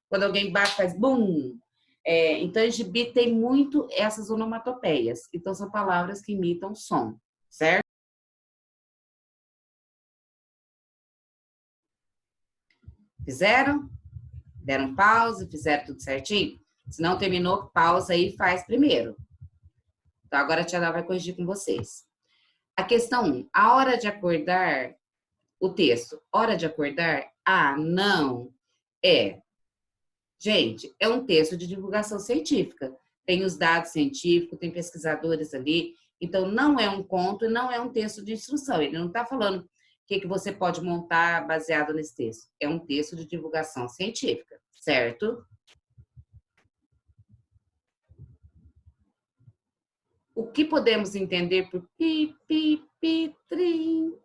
Quando alguém bate, faz bum. Então, em gibi tem muito essas onomatopeias. Então, são palavras que imitam som, certo? Fizeram? Deram pausa? Fizeram tudo certinho? Se não terminou, pausa aí e faz primeiro. Então, agora a tia Dá vai corrigir com vocês. A questão 1. A hora de acordar, o texto, hora de acordar, não, é. Gente, é um texto de divulgação científica. Tem os dados científicos, tem pesquisadores ali. Então, não é um conto e não é um texto de instrução. Ele não está falando o que você pode montar baseado nesse texto. É um texto de divulgação científica, certo? O que podemos entender por pi, pi, pi, trim? O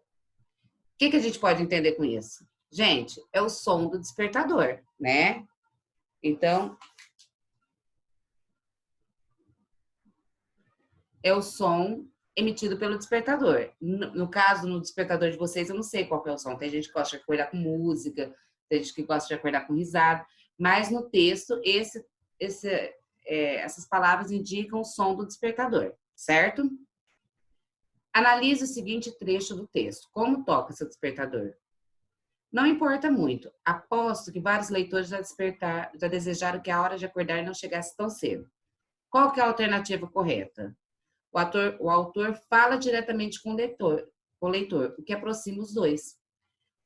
que a gente pode entender com isso? Gente, é o som do despertador, né? Então, é o som emitido pelo despertador. No caso, no despertador de vocês, eu não sei qual que é o som. Tem gente que gosta de acordar com música, tem gente que gosta de acordar com risada, mas no texto, essas palavras indicam o som do despertador, certo? Analise o seguinte trecho do texto. Como toca seu despertador? Não importa muito. Aposto que vários leitores já desejaram que a hora de acordar não chegasse tão cedo. Qual que é a alternativa correta? O autor fala diretamente com o leitor, o que aproxima os dois.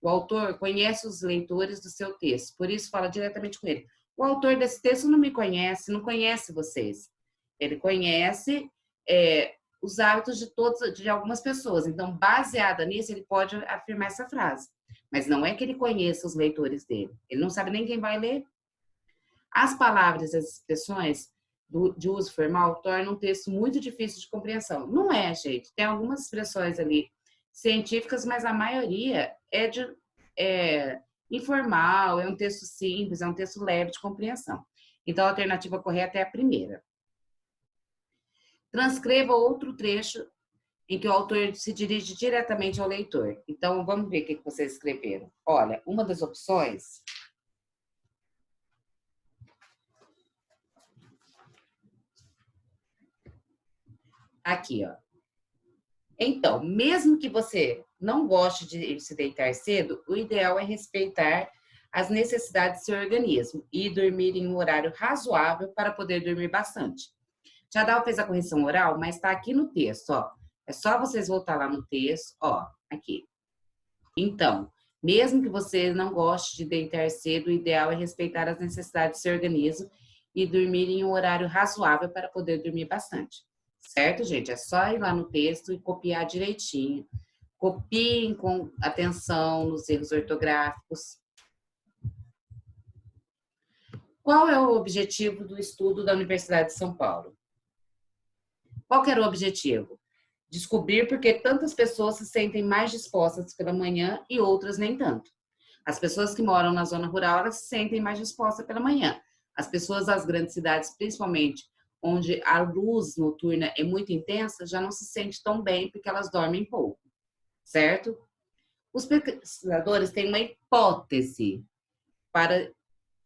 O autor conhece os leitores do seu texto, por isso fala diretamente com ele. O autor desse texto não me conhece, não conhece vocês. Ele conhece os hábitos de algumas pessoas. Então, baseada nisso, ele pode afirmar essa frase. Mas não é que ele conheça os leitores dele. Ele não sabe nem quem vai ler. As palavras e as expressões de uso formal tornam um texto muito difícil de compreensão. Não é, gente. Tem algumas expressões ali científicas, mas a maioria é informal, é um texto simples, é um texto leve de compreensão. Então, a alternativa correta é a primeira. Transcreva outro trecho em que o autor se dirige diretamente ao leitor. Então, vamos ver o que vocês escreveram. Olha, uma das opções... Aqui, ó. Então, mesmo que você não goste de se deitar cedo, o ideal é respeitar as necessidades do seu organismo e dormir em um horário razoável para poder dormir bastante. Jadal fez a correção oral, mas está aqui no texto, ó. É só vocês voltar lá no texto, ó, aqui. Então, mesmo que você não goste de deitar cedo, o ideal é respeitar as necessidades do seu organismo e dormir em um horário razoável para poder dormir bastante. Certo, gente? É só ir lá no texto e copiar direitinho. Copiem com atenção nos erros ortográficos. Qual é o objetivo do estudo da Universidade de São Paulo? Qual que era o objetivo? Descobrir por que tantas pessoas se sentem mais dispostas pela manhã e outras nem tanto. As pessoas que moram na zona rural, elas se sentem mais dispostas pela manhã. As pessoas das grandes cidades, principalmente onde a luz noturna é muito intensa, já não se sente tão bem porque elas dormem pouco, certo? Os pesquisadores têm uma hipótese para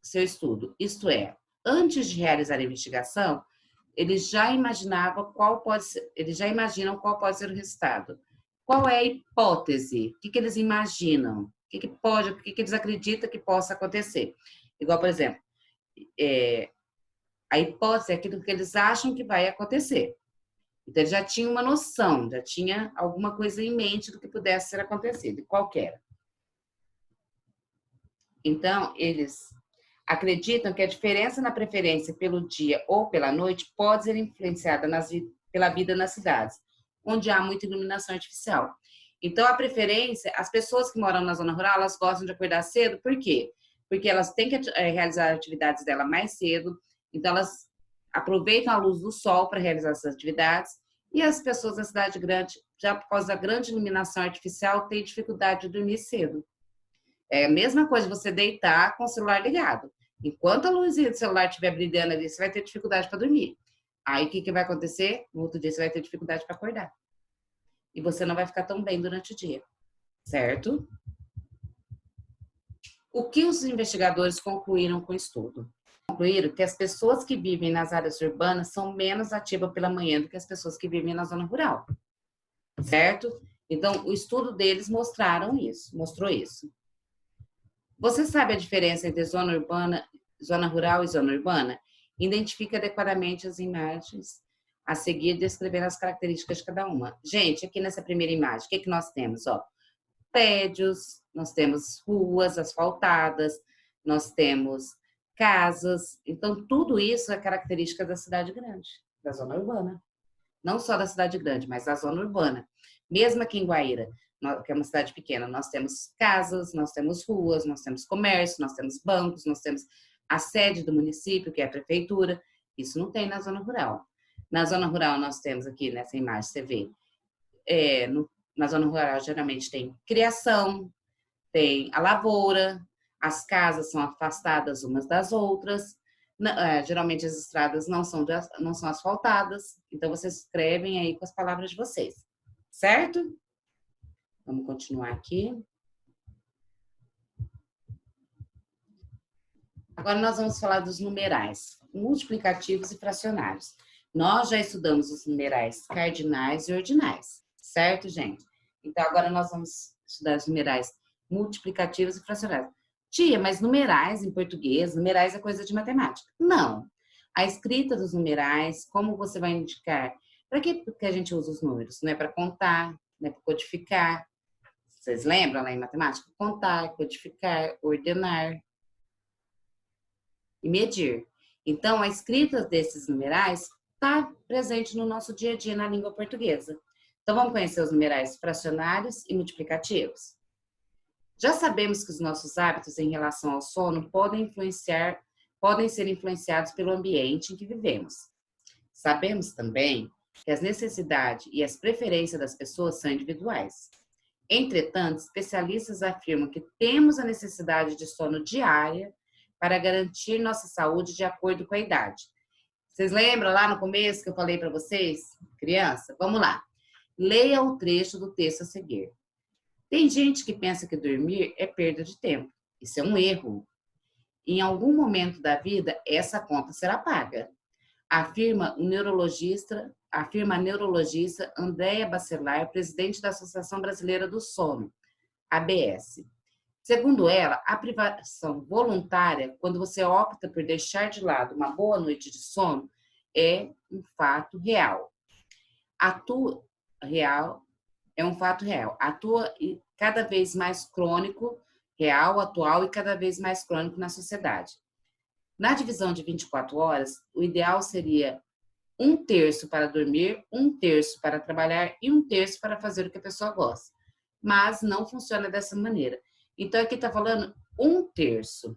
seu estudo, isto é, antes de realizar a investigação, eles já imaginam qual pode ser o resultado. Qual é a hipótese? O que eles imaginam? O que eles acreditam que possa acontecer? Igual, por exemplo, a hipótese é aquilo que eles acham que vai acontecer. Então, eles já tinham uma noção, já tinha alguma coisa em mente do que pudesse ser acontecido, qualquer. Então, eles acreditam que a diferença na preferência pelo dia ou pela noite pode ser influenciada pela vida nas cidades, onde há muita iluminação artificial. Então, a preferência, as pessoas que moram na zona rural, elas gostam de acordar cedo, por quê? Porque elas têm que realizar atividades dela mais cedo, então elas aproveitam a luz do sol para realizar essas atividades, e as pessoas da cidade grande, já por causa da grande iluminação artificial, têm dificuldade de dormir cedo. É a mesma coisa você deitar com o celular ligado. Enquanto a luzinha do celular estiver brilhando ali, você vai ter dificuldade para dormir. Aí o que vai acontecer? No outro dia você vai ter dificuldade para acordar. E você não vai ficar tão bem durante o dia, certo? O que os investigadores concluíram com o estudo? Concluíram que as pessoas que vivem nas áreas urbanas são menos ativas pela manhã do que as pessoas que vivem na zona rural, certo? Então, o estudo deles mostrou isso. Você sabe a diferença entre zona urbana, zona rural e zona urbana? Identifique adequadamente as imagens a seguir, descrevendo as características de cada uma. Gente, aqui nessa primeira imagem, o que nós temos? Ó, prédios, nós temos ruas asfaltadas, nós temos casas. Então, tudo isso é característica da cidade grande, da zona urbana. Não só da cidade grande, mas da zona urbana. Mesmo aqui em Guaíra, que é uma cidade pequena, nós temos casas, nós temos ruas, nós temos comércio, nós temos bancos, nós temos a sede do município, que é a prefeitura. Isso não tem na zona rural. Na zona rural, nós temos aqui nessa imagem, você vê, na zona rural geralmente tem criação, tem a lavoura, as casas são afastadas umas das outras, geralmente as estradas não são asfaltadas, então vocês escrevem aí com as palavras de vocês, certo? Vamos continuar aqui. Agora nós vamos falar dos numerais, multiplicativos e fracionários. Nós já estudamos os numerais cardinais e ordinais, certo, gente? Então agora nós vamos estudar os numerais multiplicativos e fracionários. Tia, mas numerais em português, numerais é coisa de matemática. Não. A escrita dos numerais, como você vai indicar? Para que a gente usa os números? Não é para contar, não é para codificar. Vocês lembram lá em matemática? Contar, codificar, ordenar e medir. Então, a escrita desses numerais está presente no nosso dia a dia na língua portuguesa. Então, vamos conhecer os numerais fracionários e multiplicativos. Já sabemos que os nossos hábitos em relação ao sono podem ser influenciados pelo ambiente em que vivemos. Sabemos também que as necessidades e as preferências das pessoas são individuais. Entretanto, especialistas afirmam que temos a necessidade de sono diária para garantir nossa saúde de acordo com a idade. Vocês lembram lá no começo que eu falei para vocês, criança? Vamos lá. Leia o trecho do texto a seguir. Tem gente que pensa que dormir é perda de tempo. Isso é um erro. Em algum momento da vida, essa conta será paga. Afirma a neurologista Andréa Bacelar, presidente da Associação Brasileira do Sono, ABS. Segundo ela, a privação voluntária, quando você opta por deixar de lado uma boa noite de sono, é um fato real. É um fato real. Atua cada vez mais crônico, real, atual e cada vez mais crônico na sociedade. Na divisão de 24 horas, o ideal seria 1/3 para dormir, 1/3 para trabalhar e 1/3 para fazer o que a pessoa gosta. Mas não funciona dessa maneira. Então, aqui está falando 1/3. O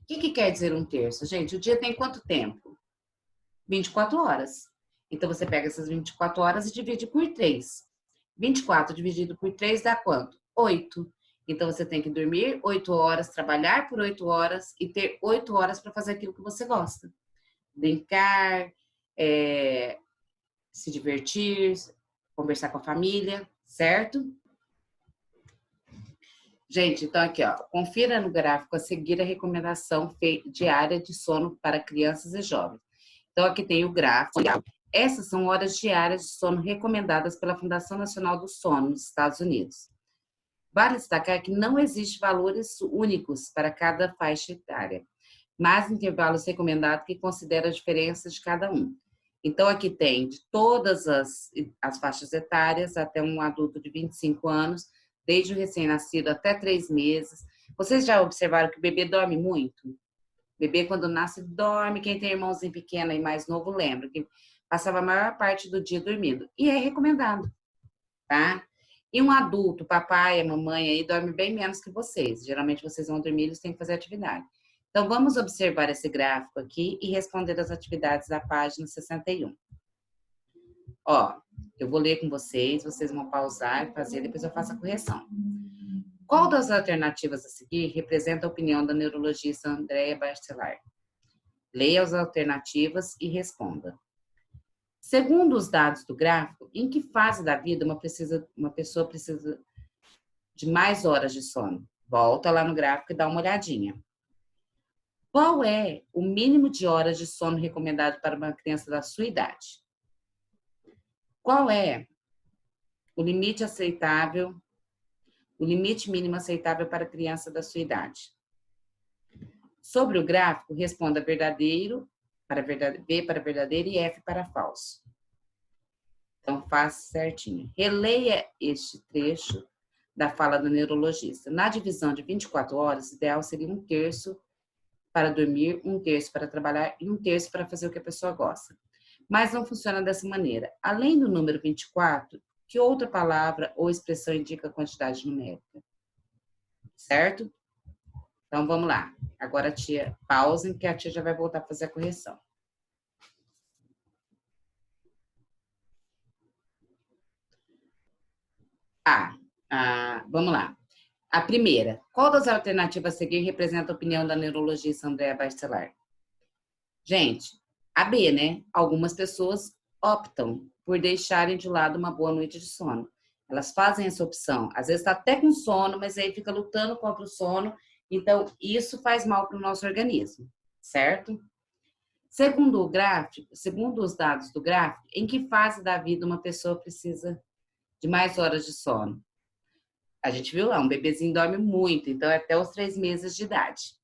que quer dizer 1/3? Gente, o dia tem quanto tempo? 24 horas. Então, você pega essas 24 horas e divide por 3. 24 dividido por 3 dá quanto? 8. Então, você tem que dormir 8 horas, trabalhar por 8 horas e ter 8 horas para fazer aquilo que você gosta. Brincar, se divertir, conversar com a família, certo? Gente, então aqui, ó, confira no gráfico a seguir a recomendação diária de sono para crianças e jovens. Então, aqui tem o gráfico. Essas são horas diárias de sono recomendadas pela Fundação Nacional do Sono, nos Estados Unidos. Vale destacar que não existem valores únicos para cada faixa etária, mas intervalos recomendados que consideram as diferenças de cada um. Então, aqui tem de todas as faixas etárias, até um adulto de 25 anos, desde o recém-nascido até 3 meses, Vocês já observaram que o bebê dorme muito? O bebê, quando nasce, dorme. Quem tem irmãozinho pequeno e mais novo, lembra que passava a maior parte do dia dormindo. E é recomendado, tá? E um adulto, papai, a mamãe, aí dorme bem menos que vocês. Geralmente vocês vão dormir, eles têm que fazer atividade. Então, vamos observar esse gráfico aqui e responder as atividades da página 61. Ó, eu vou ler com vocês vão pausar e fazer, depois eu faço a correção. Qual das alternativas a seguir representa a opinião da neurologista Andrea Bastelar? Leia as alternativas e responda. Segundo os dados do gráfico, em que fase da vida uma pessoa precisa de mais horas de sono? Volta lá no gráfico e dá uma olhadinha. Qual é o mínimo de horas de sono recomendado para uma criança da sua idade? Qual é o limite aceitável, o limite mínimo aceitável para a criança da sua idade? Sobre o gráfico, responda verdadeiro, B para verdadeiro e F para falso. Então, faça certinho. Releia este trecho da fala do neurologista. Na divisão de 24 horas, o ideal seria 1/3 para dormir, 1/3 para trabalhar e 1/3 para fazer o que a pessoa gosta. Mas não funciona dessa maneira. Além do número 24, que outra palavra ou expressão indica a quantidade numérica? Certo? Então, vamos lá. Agora, a tia, pausem, que a tia já vai voltar a fazer a correção. Vamos lá. A primeira, qual das alternativas a seguir representa a opinião da neurologista Andrea Bastelar? Gente, a B, né? Algumas pessoas optam por deixarem de lado uma boa noite de sono. Elas fazem essa opção. Às vezes está até com sono, mas aí fica lutando contra o sono. Então, isso faz mal para o nosso organismo, certo? Segundo o gráfico, segundo os dados do gráfico, em que fase da vida uma pessoa precisa de mais horas de sono? A gente viu lá, um bebezinho dorme muito, então é até os 3 meses de idade.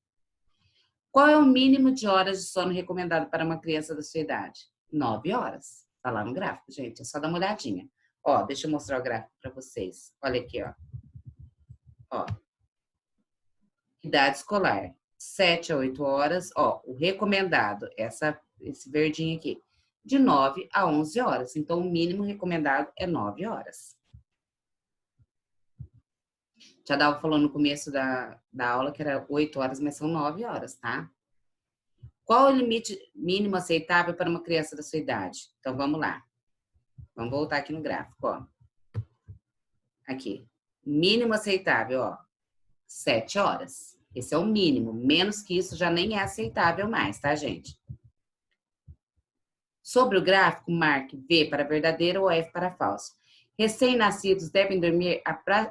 Qual é o mínimo de horas de sono recomendado para uma criança da sua idade? 9 horas. Tá lá no gráfico, gente, é só dar uma olhadinha. Ó, deixa eu mostrar o gráfico para vocês. Olha aqui, ó. Ó. Idade escolar, 7 a 8 horas. Ó, o recomendado, esse verdinho aqui, de 9 a 11 horas. Então, o mínimo recomendado é 9 horas. Já dava falando no começo da aula que era 8 horas, mas são 9 horas, tá? Qual é o limite mínimo aceitável para uma criança da sua idade? Então, vamos lá. Vamos voltar aqui no gráfico, ó. Aqui. Mínimo aceitável, ó. 7 horas. Esse é o mínimo. Menos que isso já nem é aceitável mais, tá, gente? Sobre o gráfico, marque V para verdadeiro ou F para falso. Recém-nascidos devem dormir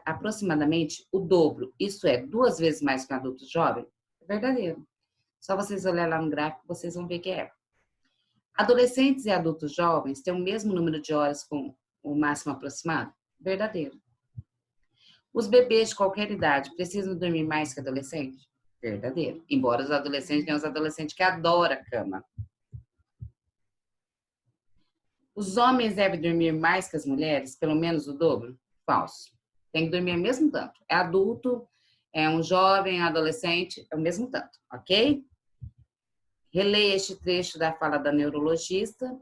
aproximadamente o dobro, isso é, 2 vezes mais que um adulto jovem? É verdadeiro. Só vocês olharem lá no gráfico, vocês vão ver que é. Adolescentes e adultos jovens têm o mesmo número de horas com o máximo aproximado? Verdadeiro. Os bebês de qualquer idade precisam dormir mais que adolescentes? Verdadeiro. Embora os adolescentes tenham os adolescentes que adoram a cama. Os homens devem dormir mais que as mulheres, pelo menos o dobro? Falso. Tem que dormir o mesmo tanto. É adulto, é um jovem, é adolescente, é o mesmo tanto, ok? Releia este trecho da fala da neurologista.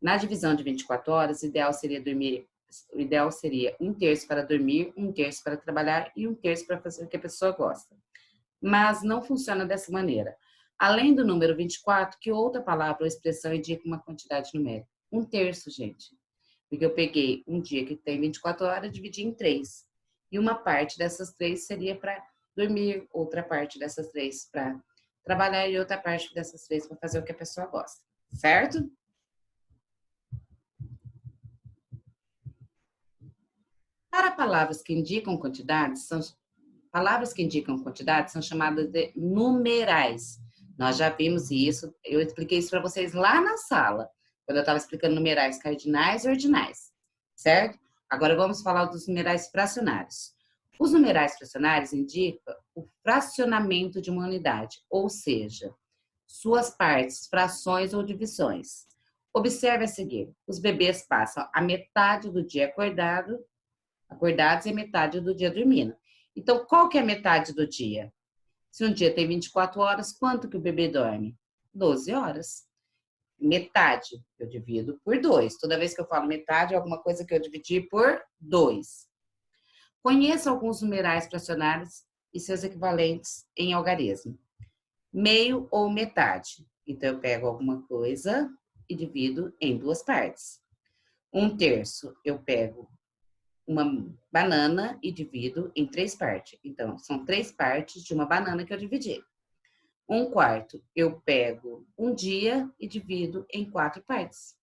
Na divisão de 24 horas, o ideal seria 1/3 para dormir, 1/3 para trabalhar e 1/3 para fazer o que a pessoa gosta. Mas não funciona dessa maneira. Além do número 24, que outra palavra ou expressão indica uma quantidade numérica? 1/3, gente. Porque eu peguei um dia que tem 24 horas e dividi em 3. E uma parte dessas 3 seria para dormir, outra parte dessas 3 para trabalhar e outra parte dessas 3 para fazer o que a pessoa gosta. Certo? Para palavras que indicam quantidades, são chamadas de numerais. Nós já vimos isso, eu expliquei isso para vocês lá na sala, quando eu estava explicando numerais cardinais e ordinais, certo? Agora vamos falar dos numerais fracionários. Os numerais fracionários indicam o fracionamento de uma unidade, ou seja, suas partes, frações ou divisões. Observe a seguir, os bebês passam a metade do dia acordados e metade do dia dormindo. Então, qual que é a metade do dia? Se um dia tem 24 horas, quanto que o bebê dorme? 12 horas. Metade eu divido por 2. Toda vez que eu falo metade, é alguma coisa que eu dividi por 2. Conheça alguns numerais fracionários e seus equivalentes em algarismo. Meio ou metade. Então, eu pego alguma coisa e divido em 2 partes. 1/3, eu pego uma banana e divido em 3 partes. Então, são 3 partes de uma banana que eu dividi. 1/4, eu pego um dia e divido em 4 partes.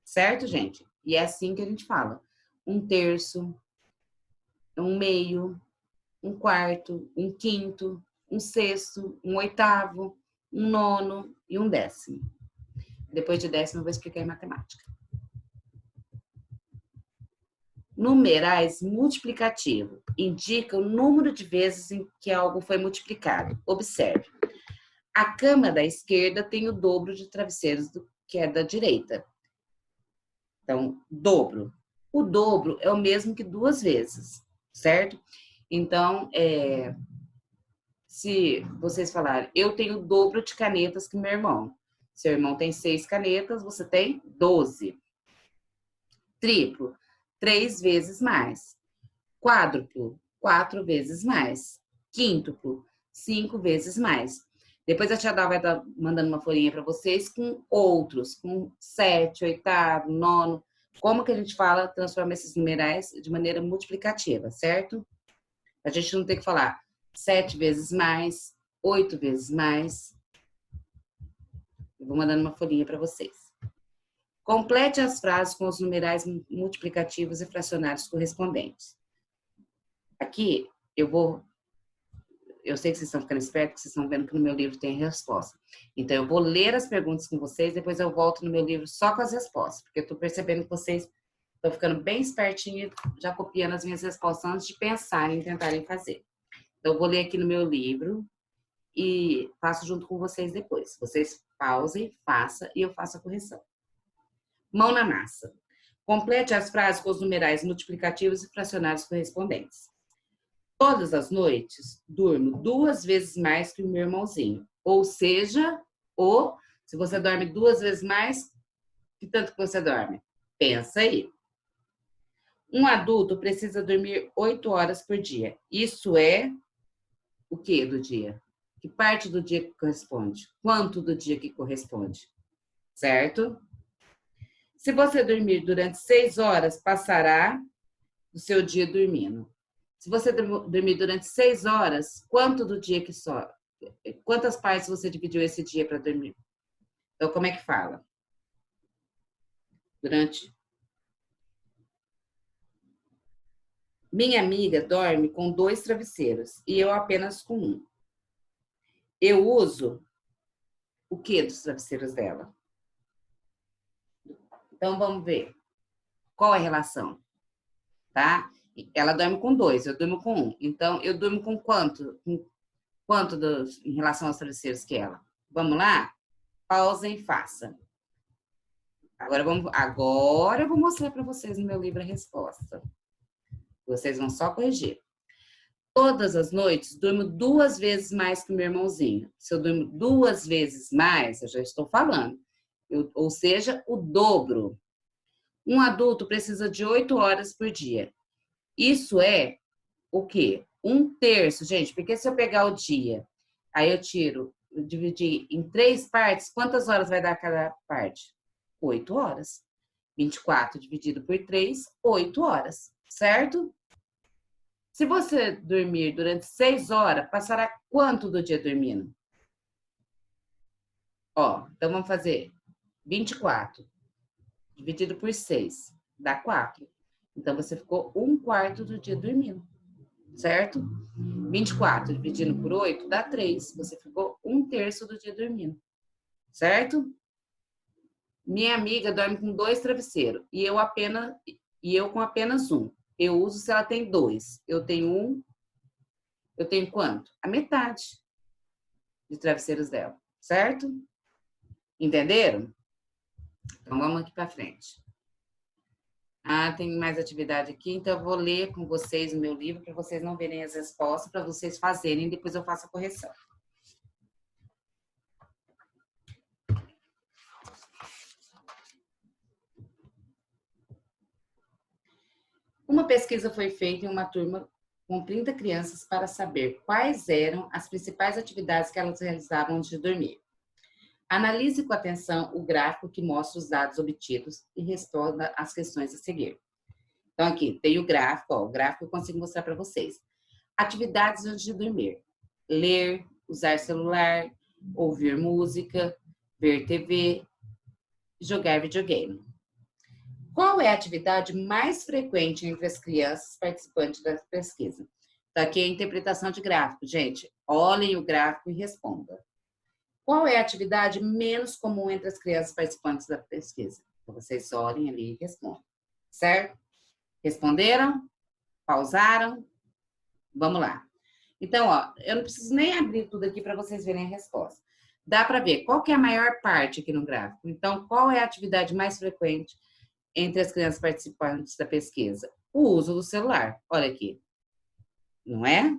Certo, gente? E é assim que a gente fala. 1/3, 1/2, 1/4, 1/5, 1/6, 1/8, 1/9 e 1/10. Depois de 10, eu vou explicar em matemática. Numerais multiplicativo indica o número de vezes em que algo foi multiplicado. Observe. A cama da esquerda tem o dobro de travesseiros do que é da direita. Então, dobro. O dobro é o mesmo que 2 vezes, certo? Então, se vocês falarem, eu tenho o dobro de canetas que meu irmão. Seu irmão tem 6 canetas, você tem 12. Triplo, 3 vezes mais. Quádruplo, 4 vezes mais. Quíntuplo, 5 vezes mais. Depois a tia Dá vai estar mandando uma folhinha para vocês com outros, com 7, 8º, 9º. Como que a gente fala, transforma esses numerais de maneira multiplicativa, certo? A gente não tem que falar 7 vezes mais, 8 vezes mais. Eu vou mandando uma folhinha para vocês. Complete as frases com os numerais multiplicativos e fracionários correspondentes. Aqui, eu sei que vocês estão ficando espertos, vocês estão vendo que no meu livro tem resposta. Então, eu vou ler as perguntas com vocês, depois eu volto no meu livro só com as respostas, porque eu estou percebendo que vocês estão ficando bem espertinhos, já copiando as minhas respostas antes de pensarem em tentarem fazer. Então, eu vou ler aqui no meu livro e faço junto com vocês depois. Vocês pausem, façam e eu faço a correção. Mão na massa. Complete as frases com os numerais multiplicativos e fracionários correspondentes. Todas as noites, durmo 2 vezes mais que o meu irmãozinho. Ou seja, se você dorme 2 vezes mais, que tanto que você dorme? Pensa aí. Um adulto precisa dormir 8 horas por dia. Isso é o que do dia? Que parte do dia que corresponde? Quanto do dia que corresponde? Certo? Se você dormir durante 6 horas, passará o seu dia dormindo. Se você dormir durante 6 horas, quanto do dia que só? Quantas partes você dividiu esse dia para dormir? Então, como é que fala? Minha amiga dorme com 2 travesseiros e eu apenas com 1. Eu uso o que dos travesseiros dela? Então, vamos ver. Qual é a relação? Tá? Ela dorme com 2, eu durmo com 1. Então, eu durmo com quanto? Em relação aos travesseiros que ela? Vamos lá? Pausem e faça. Agora eu vou mostrar para vocês no meu livro a resposta. Vocês vão só corrigir. Todas as noites, durmo 2 vezes mais que o meu irmãozinho. Se eu durmo 2 vezes mais, eu já estou falando. Ou seja, o dobro. Um adulto precisa de 8 horas por dia. Isso é o quê? 1/3, gente, porque se eu pegar o dia, aí eu dividir em 3 partes, quantas horas vai dar cada parte? 8 horas. 24 dividido por 3, 8 horas, certo? Se você dormir durante 6 horas, passará quanto do dia dormindo? Ó, então vamos fazer 24 dividido por 6, dá 4. Então, você ficou 1/4 do dia dormindo, certo? 24 dividido por 8 dá 3. Você ficou 1/3 do dia dormindo, certo? Minha amiga dorme com 2 travesseiros e eu com apenas 1. Eu uso se ela tem 2. Eu tenho 1. Eu tenho quanto? A metade de travesseiros dela, certo? Entenderam? Então, vamos aqui para frente. Ah, tem mais atividade aqui, então eu vou ler com vocês o meu livro para vocês não verem as respostas, para vocês fazerem, depois eu faço a correção. Uma pesquisa foi feita em uma turma com 30 crianças para saber quais eram as principais atividades que elas realizavam antes de dormir. Analise com atenção o gráfico que mostra os dados obtidos e responda às questões a seguir. Então, aqui tem o gráfico, ó, o gráfico eu consigo mostrar para vocês. Atividades antes de dormir: ler, usar celular, ouvir música, ver TV, jogar videogame. Qual é a atividade mais frequente entre as crianças participantes da pesquisa? Então, aqui é a interpretação de gráfico. Gente, olhem o gráfico e respondam. Qual é a atividade menos comum entre as crianças participantes da pesquisa? Então, vocês olhem ali e respondam. Certo? Responderam? Pausaram? Vamos lá. Então, ó, eu não preciso nem abrir tudo aqui para vocês verem a resposta. Dá para ver qual que é a maior parte aqui no gráfico. Então, qual é a atividade mais frequente entre as crianças participantes da pesquisa? O uso do celular. Olha aqui. Não é?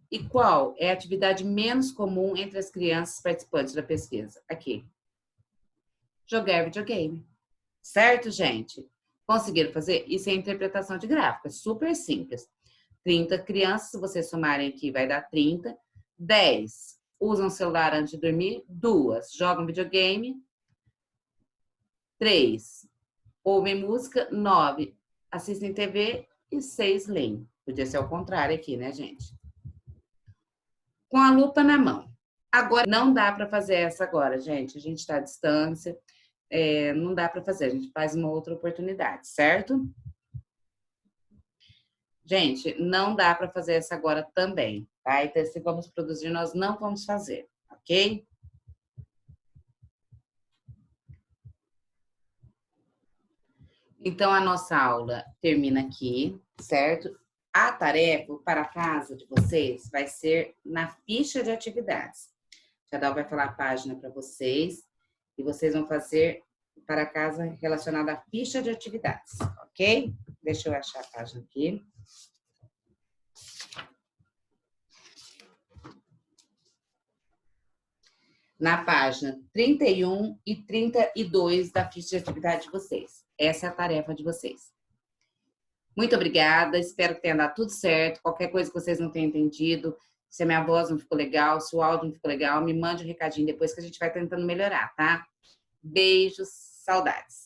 E qual é a atividade menos comum entre as crianças participantes da pesquisa? Aqui. Jogar videogame. Certo, gente? Conseguiram fazer? Isso é interpretação de gráfico. É super simples. 30 crianças, se vocês somarem aqui, vai dar 30. 10 usam celular antes de dormir. 2 jogam videogame. 3 ouvem música. 9 assistem TV. E 6 leem. Podia ser ao contrário aqui, né, gente? Com a lupa na mão. Agora, não dá para fazer essa agora, gente. A gente está à distância. Não dá para fazer. A gente faz uma outra oportunidade, certo? Gente, não dá para fazer essa agora também, tá? Então, se vamos produzir, nós não vamos fazer, ok? Então, a nossa aula termina aqui, certo? A tarefa para a casa de vocês vai ser na ficha de atividades. A Dal vai falar a página para vocês e vocês vão fazer para casa relacionada à ficha de atividades, ok? Deixa eu achar a página aqui. Na página 31 e 32 da ficha de atividade de vocês. Essa é a tarefa de vocês. Muito obrigada, espero que tenha dado tudo certo. Qualquer coisa que vocês não tenham entendido, se a minha voz não ficou legal, se o áudio não ficou legal, me mande um recadinho depois que a gente vai tentando melhorar, tá? Beijos, saudades.